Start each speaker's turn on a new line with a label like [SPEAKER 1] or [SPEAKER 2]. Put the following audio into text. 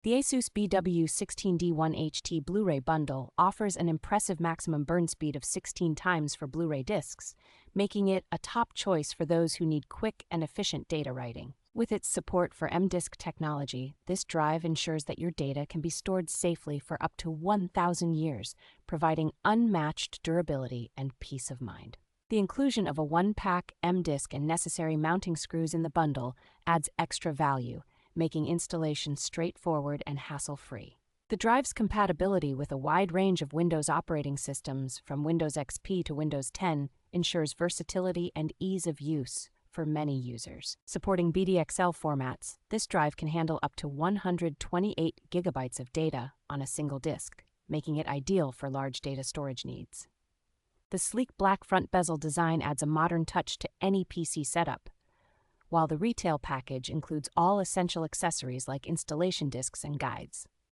[SPEAKER 1] The ASUS BW-16D1HT Blu-ray Bundle offers an impressive maximum burn speed of 16 times for Blu-ray discs, making it a top choice for those who need quick and efficient data writing. With its support for M-Disk technology, this drive ensures that your data can be stored safely for up to 1,000 years, providing unmatched durability and peace of mind. The inclusion of a one-pack M-Disk and necessary mounting screws in the bundle adds extra value, making installation straightforward and hassle-free. The drive's compatibility with a wide range of Windows operating systems, from Windows XP to Windows 10, ensures versatility and ease of use for many users. Supporting BDXL formats, this drive can handle up to 128 gigabytes of data on a single disk, making it ideal for large data storage needs. The sleek black front bezel design adds a modern touch to any PC setup, while the retail package includes all essential accessories like installation discs and guides.